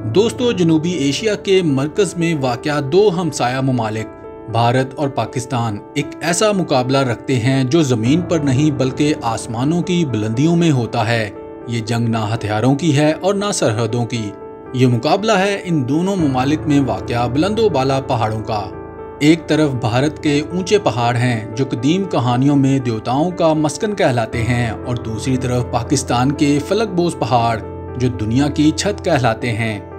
दोस्तों, जनूबी एशिया के मरकज में वाक़या दो हमसाया ममालिक भारत और पाकिस्तान एक ऐसा मुकाबला रखते हैं जो ज़मीन पर नहीं बल्कि आसमानों की बुलंदियों में होता है। ये जंग ना हथियारों की है और ना सरहदों की। ये मुकाबला है इन दोनों ममालिक में वाक़या बुलंदो बाला पहाड़ों का। एक तरफ भारत के ऊंचे पहाड़ हैं जो कदीम कहानियों में देवताओं का मस्कन कहलाते हैं, और दूसरी तरफ पाकिस्तान के फलकबोज पहाड़ जो दुनिया की छत कहलाते हैं।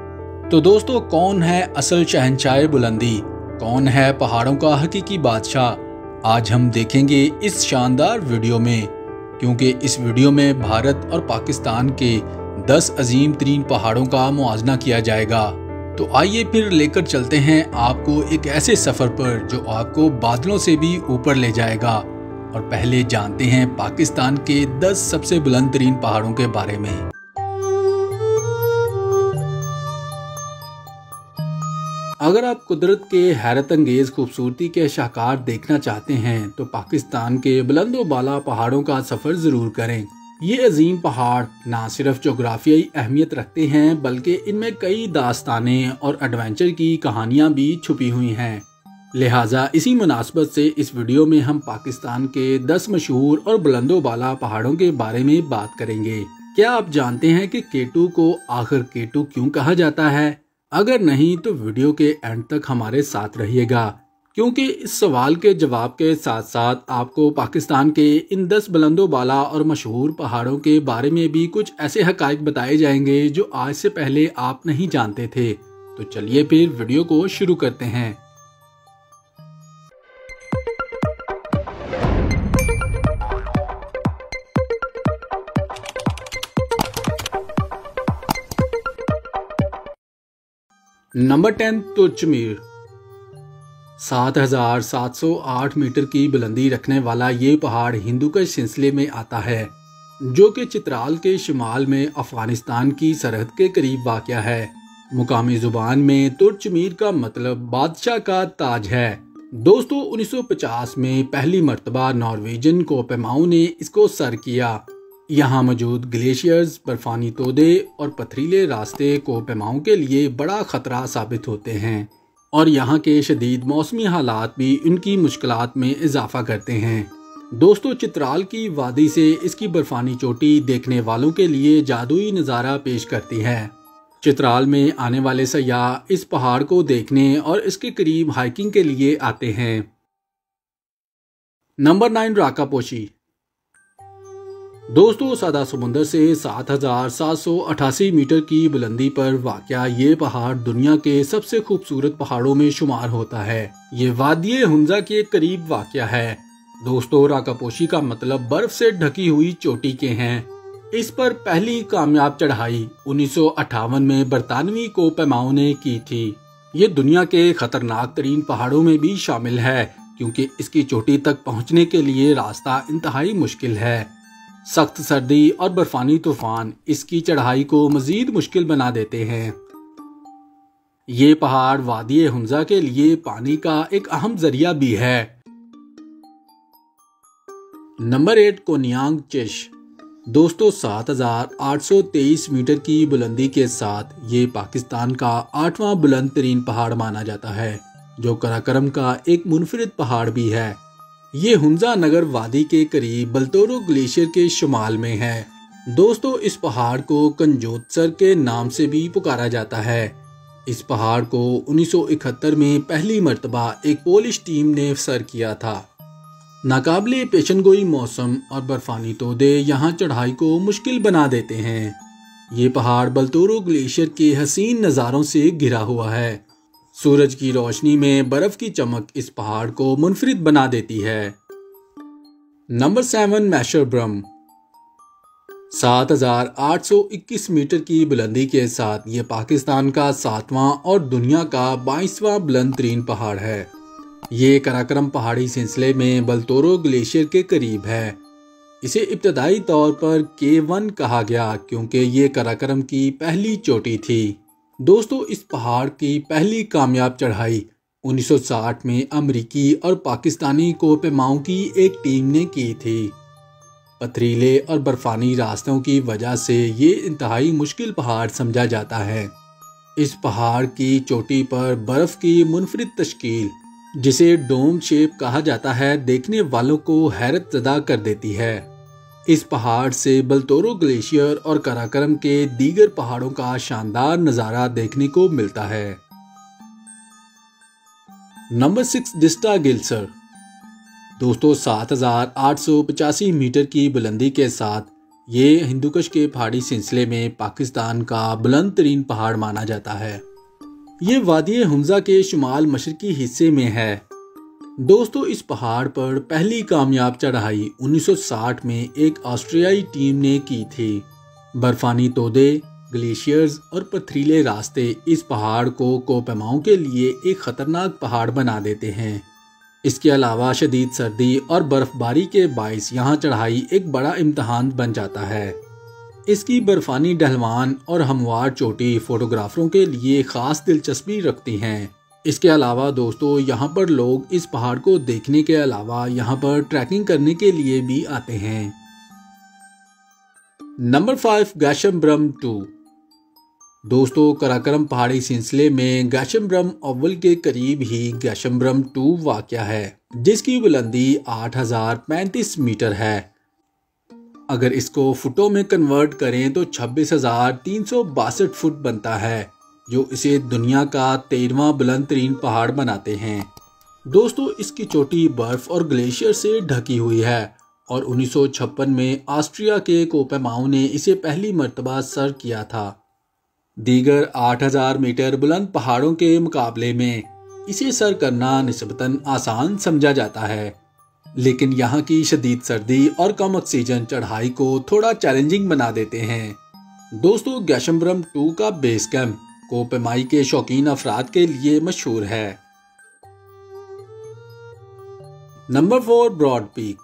तो दोस्तों, कौन है असल शहंशाह बुलंदी, कौन है पहाड़ों का हकीकी बादशाह, आज हम देखेंगे इस शानदार वीडियो में। क्योंकि इस वीडियो में भारत और पाकिस्तान के 10 अजीम तरीन पहाड़ों का मुआजना किया जाएगा। तो आइए फिर लेकर चलते हैं आपको एक ऐसे सफ़र पर जो आपको बादलों से भी ऊपर ले जाएगा। और पहले जानते हैं पाकिस्तान के 10 सबसे बुलंद तरीन पहाड़ों के बारे में। अगर आप कुदरत के हैरत अंगेज खूबसूरती के शाहकार देखना चाहते हैं तो पाकिस्तान के बुलंदो बाला पहाड़ों का सफ़र ज़रूर करें। ये अजीम पहाड़ ना सिर्फ जोग्राफियाई अहमियत रखते हैं बल्कि इनमें कई दास्तानें और एडवेंचर की कहानियाँ भी छुपी हुई हैं। लिहाजा इसी मुनासबत से इस वीडियो में हम पाकिस्तान के 10 मशहूर और बुलंदो बाला पहाड़ों के बारे में बात करेंगे। क्या आप जानते हैं कि केटू को आखिर केटू क्यों कहा जाता है? अगर नहीं तो वीडियो के एंड तक हमारे साथ रहिएगा, क्योंकि इस सवाल के जवाब के साथ साथ आपको पाकिस्तान के इन 10 बुलंदो बाला और मशहूर पहाड़ों के बारे में भी कुछ ऐसे हकाइक बताए जाएंगे जो आज से पहले आप नहीं जानते थे। तो चलिए फिर वीडियो को शुरू करते हैं। नंबर 10, तुर्चमीर। 7,708 मीटर की बुलंदी रखने वाला ये पहाड़ हिंदुकुश सिलसिले में आता है, जो कि चित्राल के शिमाल में अफगानिस्तान की सरहद के करीब वाक़या है। मुकामी जुबान में तुर्चमीर का मतलब बादशाह का ताज है। दोस्तों, 1950 में पहली मर्तबा नॉर्वेजियन कोपेमाऊ ने इसको सर किया। यहाँ मौजूद ग्लेशियर्स, बर्फानी तोदे और पथरीले रास्ते कोपेमाऊ के लिए बड़ा खतरा साबित होते हैं, और यहाँ के शदीद मौसमी हालात भी इनकी मुश्किलात में इजाफा करते हैं। दोस्तों, चित्राल की वादी से इसकी बर्फानी चोटी देखने वालों के लिए जादुई नज़ारा पेश करती है। चित्राल में आने वाले सयाह इस पहाड़ को देखने और इसके करीब हाइकिंग के लिए आते हैं। नंबर 9, राकापोशी। दोस्तों, सादा समुंदर से 7,788 मीटर की बुलंदी पर वाक़या ये पहाड़ दुनिया के सबसे खूबसूरत पहाड़ों में शुमार होता है। ये वादिये हुंजा के करीब वाक़या है। दोस्तों, राकापोशी का मतलब बर्फ से ढकी हुई चोटी के हैं। इस पर पहली कामयाब चढ़ाई 1958 में बरतानवी कोपेमाऊ ने की थी। ये दुनिया के खतरनाक तरीन पहाड़ों में भी शामिल है, क्योंकि इसकी चोटी तक पहुँचने के लिए रास्ता इंतहाई मुश्किल है। सख्त सर्दी और बर्फानी तूफान इसकी चढ़ाई को मजीद मुश्किल बना देते हैं। ये पहाड़ वादिये हुंजा के लिए पानी का एक अहम जरिया भी है। नंबर 8, कोनियांग चिश। दोस्तों, 7,823 मीटर की बुलंदी के साथ ये पाकिस्तान का 8वां बुलंद तरीन पहाड़ माना जाता है, जो कराकरम का एक मुनफरिद पहाड़ भी है। ये हुंजा नगर वादी के करीब बलतोरो ग्लेशियर के शुमाल में है। दोस्तों, इस पहाड़ को कंजोत्सर के नाम से भी पुकारा जाता है। इस पहाड़ को 1971 में पहली मर्तबा एक पोलिश टीम ने सर किया था। नाकाबिले पेशनगोई मौसम और बर्फानी तोदे यहाँ चढ़ाई को मुश्किल बना देते हैं। ये पहाड़ बलतोरो ग्लेशियर के हसीन नज़ारों से घिरा हुआ है। सूरज की रोशनी में बर्फ की चमक इस पहाड़ को मुनफरिद बना देती है। नंबर 7, मैशरब्रम। 7,821 मीटर की बुलंदी के साथ ये पाकिस्तान का 7वां और दुनिया का 22वां बुलंद तरीन पहाड़ है। ये कराकरम पहाड़ी सिलसिले में बलतोरो ग्लेशियर के करीब है। इसे इब्तदाई तौर पर K1 कहा गया क्योंकि ये कराकरम की पहली चोटी थी। दोस्तों, इस पहाड़ की पहली कामयाब चढ़ाई 1960 में अमरीकी और पाकिस्तानी कोपेमाऊ की एक टीम ने की थी। पथरीले और बर्फानी रास्तों की वजह से ये इंतहाई मुश्किल पहाड़ समझा जाता है। इस पहाड़ की चोटी पर बर्फ की मुनफरिद तश्कील, जिसे डोम शेप कहा जाता है, देखने वालों को हैरत ज़दा कर देती है। इस पहाड़ से बलतोरो ग्लेशियर और कराकरम के दीगर पहाड़ों का शानदार नज़ारा देखने को मिलता है। नंबर 6, जिस्टा गिलसर। दोस्तों 7,885 मीटर की बुलंदी के साथ ये हिंदुकुश के पहाड़ी सिलसिले में पाकिस्तान का बुलंद तरीन पहाड़ माना जाता है। ये वादी हमजा के शुमाल मशरकी हिस्से में है। दोस्तों इस पहाड़ पर पहली कामयाब चढ़ाई 1960 में एक ऑस्ट्रियाई टीम ने की थी। बर्फानी तोदे, ग्लेशियर्स और पथरीले रास्ते इस पहाड़ को कोपेमाओं के लिए एक ख़तरनाक पहाड़ बना देते हैं। इसके अलावा शदीद सर्दी और बर्फबारी के बायस यहाँ चढ़ाई एक बड़ा इम्तहान बन जाता है। इसकी बर्फानी ढलवान और हमवार चोटी फोटोग्राफरों के लिए ख़ास दिलचस्पी रखती हैं। इसके अलावा दोस्तों यहाँ पर लोग इस पहाड़ को देखने के अलावा यहाँ पर ट्रैकिंग करने के लिए भी आते हैं। नंबर 5, गैशमब्रम 2। दोस्तों कराकरम पहाड़ी सिलसिले में गैशमब्रम अव्वल के करीब ही गैशमब्रम 2 वाक़या है, जिसकी बुलंदी 8,035 मीटर है। अगर इसको फुटों में कन्वर्ट करें तो 26,362 फुट बनता है, जो इसे दुनिया का 13वां बुलंद तरीन पहाड़ बनाते हैं। दोस्तों इसकी चोटी बर्फ और ग्लेशियर से ढकी हुई है और 1956 में ऑस्ट्रिया के कोपेमाओं ने इसे पहली मर्तबा सर किया था। दीगर 8,000 मीटर बुलंद पहाड़ों के मुकाबले में इसे सर करना निस्बतन आसान समझा जाता है, लेकिन यहाँ की शदीद सर्दी और कम ऑक्सीजन चढ़ाई को थोड़ा चैलेंजिंग बना देते हैं। दोस्तों गैशमब्रम 2 का बेस कैंप कोपेमाई के शौकीन अफराद के लिए मशहूर है। Number 4, Broad Peak.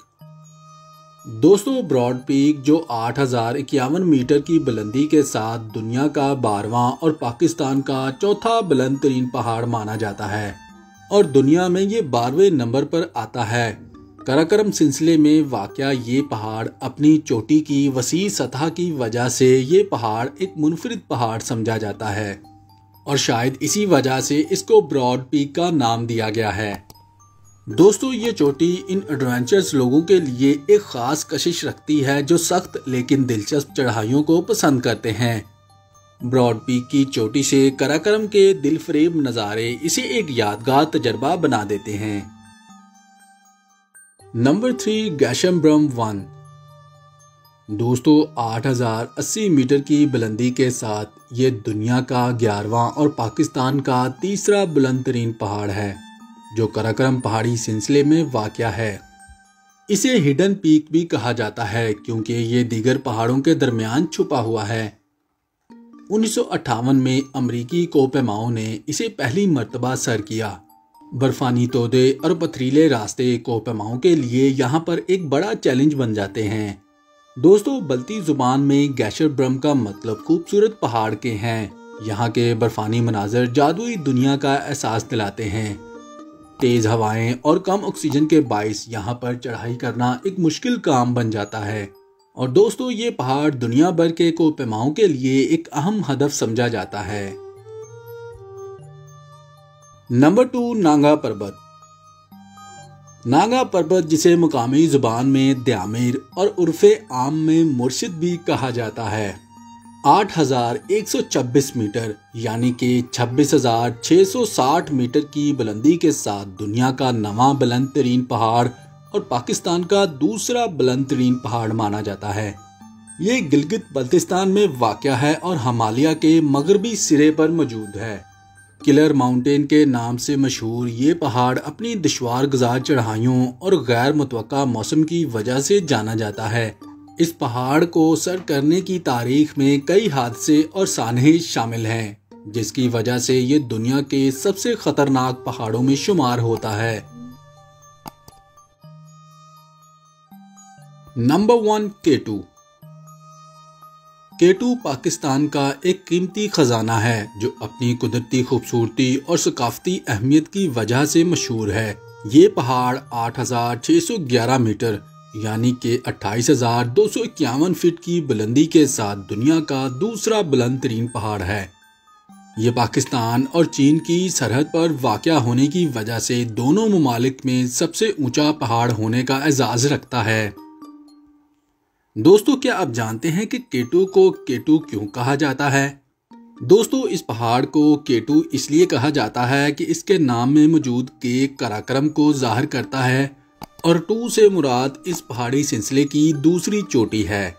दोस्तों ब्रॉड पीक जो 8,051 मीटर की बुलंदी के साथ दुनिया का 12वां और पाकिस्तान का चौथा बुलंद तरीन पहाड़ माना जाता है और दुनिया में ये 12वें नंबर पर आता है। कराकरम सिलसिले में वाक़या ये पहाड़ अपनी चोटी की वसी सतह की वजह से ये पहाड़ एक मुनफरिद पहाड़ समझा जाता है और शायद इसी वजह से इसको ब्रॉड पीक का नाम दिया गया है। दोस्तों ये चोटी इन एडवेंचर्स लोगों के लिए एक ख़ास कशिश रखती है जो सख्त लेकिन दिलचस्प चढ़ाइयों को पसंद करते हैं। ब्रॉड पीक की चोटी से कराकरम के दिलफरेब नज़ारे इसे एक यादगार तजर्बा बना देते हैं। नंबर 3, गैशमब्रम 1। दोस्तों 8,080 मीटर की बुलंदी के साथ ये दुनिया का 11वां और पाकिस्तान का तीसरा बुलंद तरीन पहाड़ है, जो कराकरम पहाड़ी सिलसिले में वाक़या है। इसे हिडन पीक भी कहा जाता है क्योंकि ये दीगर पहाड़ों के दरमियान छुपा हुआ है। 1958 में अमरीकी कोपेमाओं ने इसे पहली मर्तबा सर किया। बर्फानी तोदे और पथरीले रास्ते कोपेमाओं के लिए यहाँ पर एक बड़ा चैलेंज बन जाते हैं। दोस्तों बल्ती जुबान में गैशमब्रम का मतलब खूबसूरत पहाड़ के हैं। यहाँ के बर्फानी मनाजर जादुई दुनिया का एहसास दिलाते हैं। तेज़ हवाएं और कम ऑक्सीजन के बायस यहाँ पर चढ़ाई करना एक मुश्किल काम बन जाता है और दोस्तों ये पहाड़ दुनिया भर के कोपेमाओं के लिए एक अहम हदफ समझा जाता है। नंबर 2, नांगा पर्वत। नांगा पर्वत जिसे मुकामी जुबान में द्यामिर और उर्फे आम में मुर्शिद भी कहा जाता है, 8,126 मीटर यानी कि 26,660 मीटर की बुलंदी के साथ दुनिया का 9वां बुलंद तरीन पहाड़ और पाकिस्तान का दूसरा बुलंद तरीन पहाड़ माना जाता है। ये गिलगित बल्तिस्तान में वाक़या है और हिमालय के मगरबी सिरे पर मौजूद है। किलर माउंटेन के नाम से मशहूर ये पहाड़ अपनी दुश्वार गुजार चढ़ाइयों और गैर मुतवक्का मौसम की वजह से जाना जाता है। इस पहाड़ को सर करने की तारीख में कई हादसे और सानहे शामिल हैं, जिसकी वजह से ये दुनिया के सबसे खतरनाक पहाड़ों में शुमार होता है। Number 1, K2। K2 पाकिस्तान का एक कीमती खजाना है जो अपनी कुदरती खूबसूरती और सकाफती अहमियत की वजह से मशहूर है। ये पहाड़ 8,611 मीटर यानी कि 28,251 फीट की बुलंदी के साथ दुनिया का दूसरा बुलंद तरीन पहाड़ है। ये पाकिस्तान और चीन की सरहद पर वाक़या होने की वजह से दोनों ममालिक में सबसे ऊंचा पहाड़ होने का एजाज़ रखता है। दोस्तों, क्या आप जानते हैं कि K2 को K2 क्यों कहा जाता है? दोस्तों, इस पहाड़ को K2 इसलिए कहा जाता है कि इसके नाम में मौजूद K कराक्रम को जाहिर करता है और 2 से मुराद इस पहाड़ी सिलसिले की दूसरी चोटी है।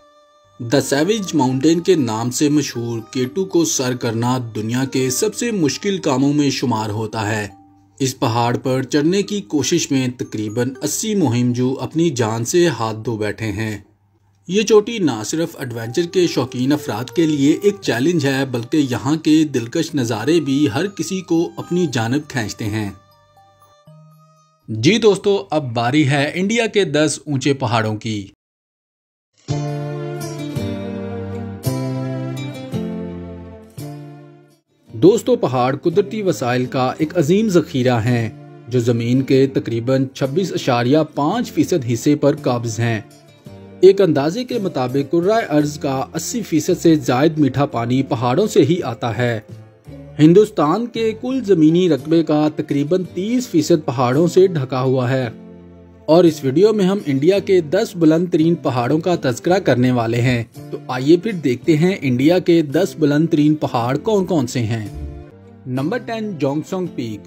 द सैविज माउंटेन के नाम से मशहूर K2 को सर करना दुनिया के सबसे मुश्किल कामों में शुमार होता है। इस पहाड़ पर चढ़ने की कोशिश में तकरीबन 80 मुहिमजू अपनी जान से हाथ धो बैठे हैं। ये चोटी ना सिर्फ एडवेंचर के शौकीन अफराद के लिए एक चैलेंज है, बल्कि यहाँ के दिलकश नज़ारे भी हर किसी को अपनी जानब खींचते हैं। जी दोस्तों, अब बारी है इंडिया के 10 ऊंचे पहाड़ों की। दोस्तों, पहाड़ कुदरती वसाइल का एक अजीम ज़ख़ीरा हैं जो ज़मीन के तकरीबन 26.5% हिस्से पर काबिज़ हैं। एक अंदाजे के मुताबिक कुर्राए अर्ज़ का 80% से ज़ायद मीठा पानी पहाड़ों से ही आता है। हिंदुस्तान के कुल ज़मीनी रकबे का तकरीबन 30% पहाड़ों से ढका हुआ है और इस वीडियो में हम इंडिया के 10 बुलंद तरीन पहाड़ों का तज़किरा करने वाले हैं। तो आइए फिर देखते हैं इंडिया के 10 बुलंद तरीन पहाड़ कौन कौन से हैं। Number 10, Jongsong peak.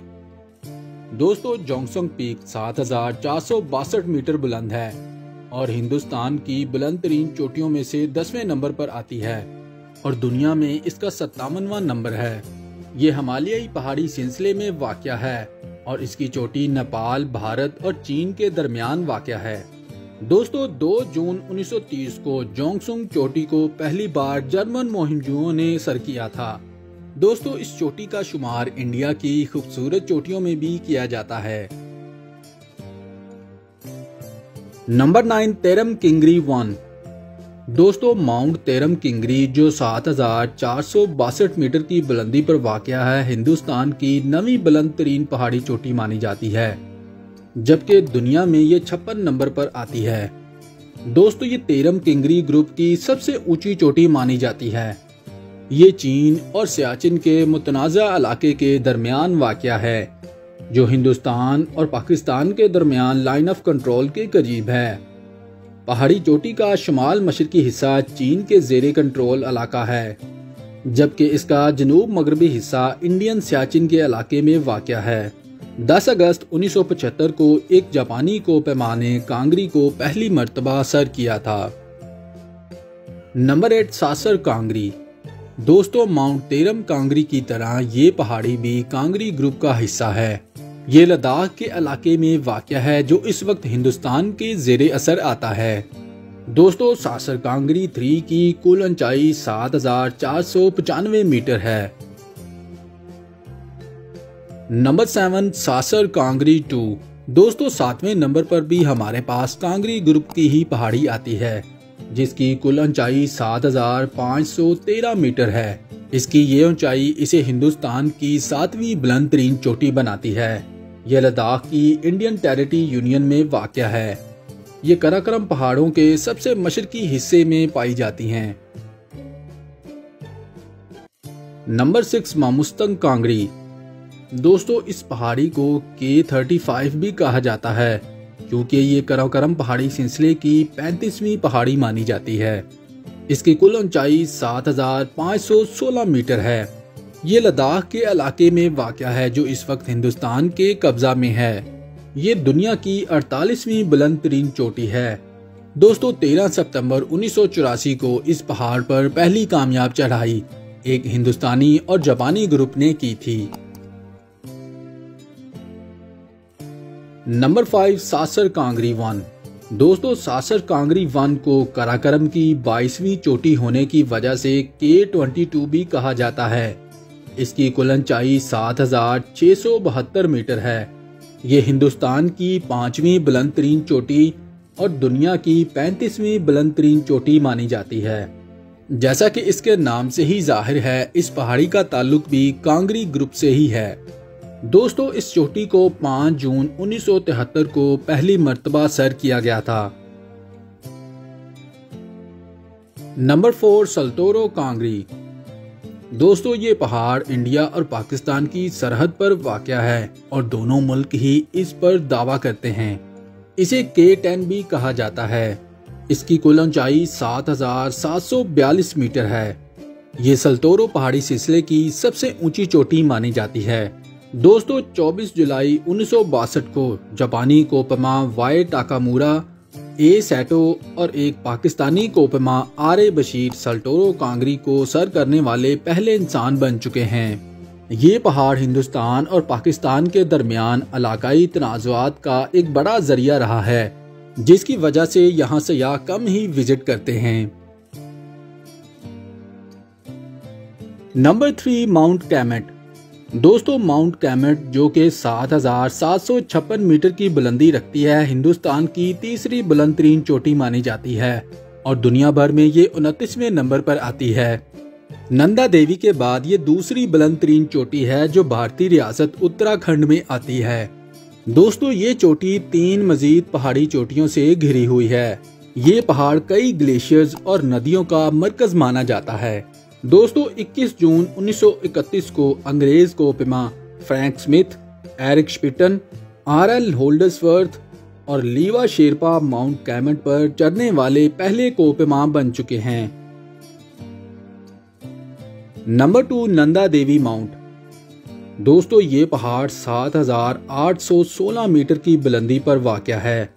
दोस्तों, जोंगसोंग पीक 7,462 मीटर बुलंद है और हिंदुस्तान की बुलंद तरीन चोटियों में से 10वें नंबर पर आती है और दुनिया में इसका 57वां नंबर है। ये हिमालयी पहाड़ी सिलसिले में वाक़या है और इसकी चोटी नेपाल, भारत और चीन के दरमियान वाक़या है। दोस्तों, 2 जून 1930 को जोंगसुंग चोटी को पहली बार जर्मन मोहिमजुओं ने सर किया था। दोस्तों, इस चोटी का शुमार इंडिया की खूबसूरत चोटियों में भी किया जाता है। नंबर 9, तेरम किंगरी 1। दोस्तों, माउंट तेरम किंगरी जो 7,462 मीटर की बुलंदी पर वाक़या है, हिंदुस्तान की 9वीं बुलंद तरीन पहाड़ी चोटी मानी जाती है, जबकि दुनिया में ये 56 नंबर पर आती है। दोस्तों, ये तेरम किंगरी ग्रुप की सबसे ऊंची चोटी मानी जाती है। ये चीन और सियाचिन के मुतनाज़ा इलाके के दरमियान वाक़या है जो हिंदुस्तान और पाकिस्तान के दरमियान लाइन ऑफ कंट्रोल के करीब है। पहाड़ी चोटी का शुमाल मशरकी हिस्सा चीन के ज़ेरे कंट्रोल इलाका है, जबकि इसका जनूब मगरबी हिस्सा इंडियन सियाचिन के इलाके में वाक़या है। 10 अगस्त 1975 को एक जापानी को पैमाने कांगरी को पहली मर्तबा सर किया था। नंबर 8, सासर कांगरी। दोस्तों, माउंट तेरम कांगरी की तरह ये पहाड़ी भी कांगरी ग्रुप का हिस्सा है। ये लद्दाख के इलाके में वाक़या है जो इस वक्त हिंदुस्तान के ज़ेरे असर आता है। दोस्तों, सासर कांगरी 3 की कुल ऊंचाई 7,495 मीटर है। नंबर 7, सासर कांगरी 2। दोस्तों, 7वें नंबर पर भी हमारे पास कांगरी ग्रुप की ही पहाड़ी आती है जिसकी कुल ऊंचाई 7,513 मीटर है। इसकी ये ऊंचाई इसे हिंदुस्तान की 7वीं बुलंद तरीन चोटी बनाती है। यह लद्दाख की इंडियन टेरिटरी यूनियन में वाक़या है। ये कराक्रम पहाड़ों के सबसे मशरकी हिस्से में पाई जाती हैं। नंबर 6, मामुस्तंग कांगरी। दोस्तों, इस पहाड़ी को K35 भी कहा जाता है क्योंकि ये कराक्रम पहाड़ी सिलसिले की 35वीं पहाड़ी मानी जाती है। इसकी कुल ऊंचाई 7,516 मीटर है। ये लद्दाख के इलाके में वाक़या है जो इस वक्त हिंदुस्तान के कब्जा में है। ये दुनिया की 48वीं बुलंद तरीन चोटी है। दोस्तों, 13 सितंबर 1984 को इस पहाड़ पर पहली कामयाब चढ़ाई एक हिंदुस्तानी और जापानी ग्रुप ने की थी। नंबर 5, सासर कांगरी 1। दोस्तों, सासर कांगरी 1 को कराक्रम की 22वीं चोटी होने की वजह से K22 भी कहा जाता है। इसकी कुल ऊंचाई 7,672 मीटर है। ये हिंदुस्तान की 5वीं बुलंद तरीन चोटी और दुनिया की 35वीं बुलंद तरीन चोटी मानी जाती है। जैसा कि इसके नाम से ही जाहिर है, इस पहाड़ी का ताल्लुक भी कांगरी ग्रुप से ही है। दोस्तों, इस चोटी को 5 जून 1973 को पहली मर्तबा सर किया गया था। नंबर 4, सल्तोरो कांगरी। दोस्तों ये पहाड़ इंडिया और पाकिस्तान की सरहद पर वाक़या है और दोनों मुल्क ही इस पर दावा करते हैं। इसे K10 भी कहा जाता है। इसकी कुल ऊंचाई 7,742 मीटर है। ये सल्तोरो पहाड़ी सिलसिले की सबसे ऊंची चोटी मानी जाती है। दोस्तों 24 जुलाई 1962 को जापानी कोपमा वाई टाकामुरा, ए सैटो और एक पाकिस्तानी कोपमा आर बशीर सल्टोरो कांगरी को सर करने वाले पहले इंसान बन चुके हैं। ये पहाड़ हिंदुस्तान और पाकिस्तान के दरमियान इलाकाई तनाज़ुआत का एक बड़ा जरिया रहा है, जिसकी वजह से यहाँ सयाह कम ही विजिट करते हैं। Number 3 mount कैमेट। दोस्तों माउंट कैमेट जो कि 7,756 मीटर की बुलंदी रखती है, हिंदुस्तान की तीसरी बुलंद तरीन चोटी मानी जाती है और दुनिया भर में ये 29वें नंबर पर आती है। नंदा देवी के बाद ये दूसरी बुलंद तरीन चोटी है जो भारतीय रियासत उत्तराखंड में आती है। दोस्तों ये चोटी 3 मजीद पहाड़ी चोटियों से घिरी हुई है। ये पहाड़ कई ग्लेशियर्स और नदियों का मरकज माना जाता है। दोस्तों 21 जून 1931 को अंग्रेज कोपमा फ्रैंक स्मिथ, एरिक स्पिटन, आर.एल. होल्डर्सवर्थ और लीवा शेरपा माउंट कैमेट पर चढ़ने वाले पहले कोपमा बन चुके हैं। Number 2 Nanda Devi mount. दोस्तों ये पहाड़ 7,816 मीटर की बुलंदी पर वाक़या है।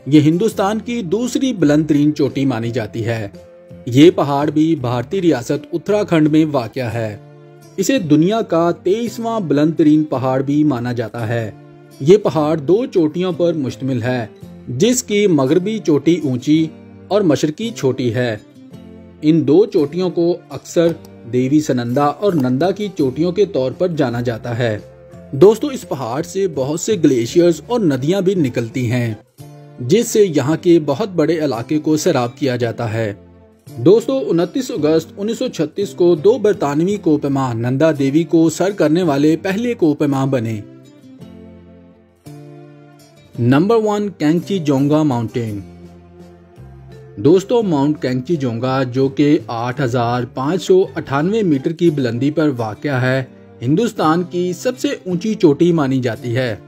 ये हिंदुस्तान की दूसरी बुलंद तरीन चोटी मानी जाती है। ये पहाड़ भी भारतीय रियासत उत्तराखंड में वाक़या है। इसे दुनिया का 23वां बुलंद तरीन पहाड़ भी माना जाता है। ये पहाड़ 2 चोटियों पर मुश्तमिल है, जिसकी मगरबी चोटी ऊंची और मशरकी छोटी है। इन 2 चोटियों को अक्सर देवी सनंदा और नंदा की चोटियों के तौर पर जाना जाता है। दोस्तों इस पहाड़ से बहुत से ग्लेशियर्स और नदियां भी निकलती हैं, जिससे यहाँ के बहुत बड़े इलाके को सैराब किया जाता है। दोस्तों 29 अगस्त 1936 को 2 बरतानवी कोपमा नंदा देवी को सर करने वाले पहले कोपमा बने। Number 1 Kangchenjunga mountain. दोस्तों माउंट कैंगचीजोंगा जो कि 8,598 मीटर की बुलंदी पर वाक़या है, हिंदुस्तान की सबसे ऊंची चोटी मानी जाती है।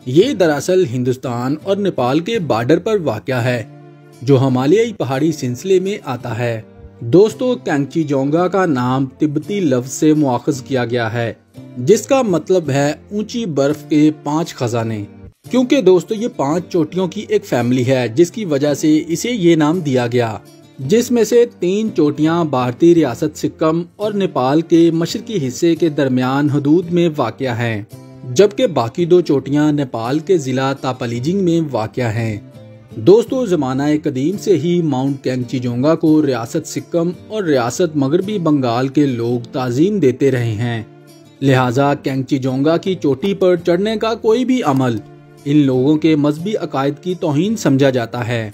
ये दरअसल हिंदुस्तान और नेपाल के बॉर्डर पर वाक़या है, जो हिमालयी पहाड़ी सिलसिले में आता है। दोस्तों कैंगचीजोंगा का नाम तिब्बती लफ्ज से मुआखज किया गया है, जिसका मतलब है ऊंची बर्फ के 5 खजाने। क्योंकि दोस्तों ये 5 चोटियों की एक फैमिली है, जिसकी वजह से इसे ये नाम दिया गया, जिसमें से 3 चोटियां भारतीय रियासत सिक्किम और नेपाल के मशरकी हिस्से के दरमियान हदूद में वाक़या हैं, जबकि बाकी 2 चोटियां नेपाल के जिला तापालीजिंग में वाक़या हैं। दोस्तों ज़माना कदीम से ही माउंट कैंगचीजोंगा को रियासत सिक्किम और रियासत मगरबी बंगाल के लोग ताज़ीम देते रहे हैं। लिहाजा कैंगचीजोंगा की चोटी पर चढ़ने का कोई भी अमल इन लोगों के मजहबी अकायद की तौहीन समझा जाता है।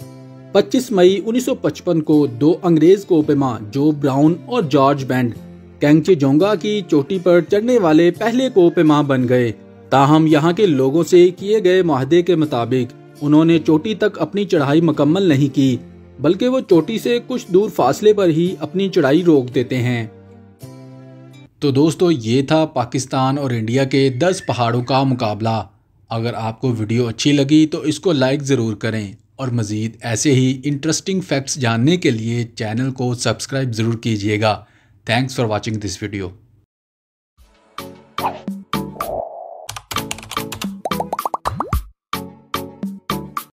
25 मई 1955 को 2 अंग्रेज कोपमा जो ब्राउन और जॉर्ज बैंड कैंगचीजोंगा की चोटी पर चढ़ने वाले पहले कोपमा बन गए। ताहम यहाँ के लोगों से किए गए मुआहदे के मुताबिक उन्होंने चोटी तक अपनी चढ़ाई मुकम्मल नहीं की, बल्कि वो चोटी से कुछ दूर फासले पर ही अपनी चढ़ाई रोक देते हैं। तो दोस्तों ये था पाकिस्तान और इंडिया के 10 पहाड़ों का मुकाबला। अगर आपको वीडियो अच्छी लगी तो इसको लाइक ज़रूर करें और मज़ीद ऐसे ही इंटरेस्टिंग फैक्ट्स जानने के लिए चैनल को सब्सक्राइब ज़रूर कीजिएगा। Thanks for watching this video.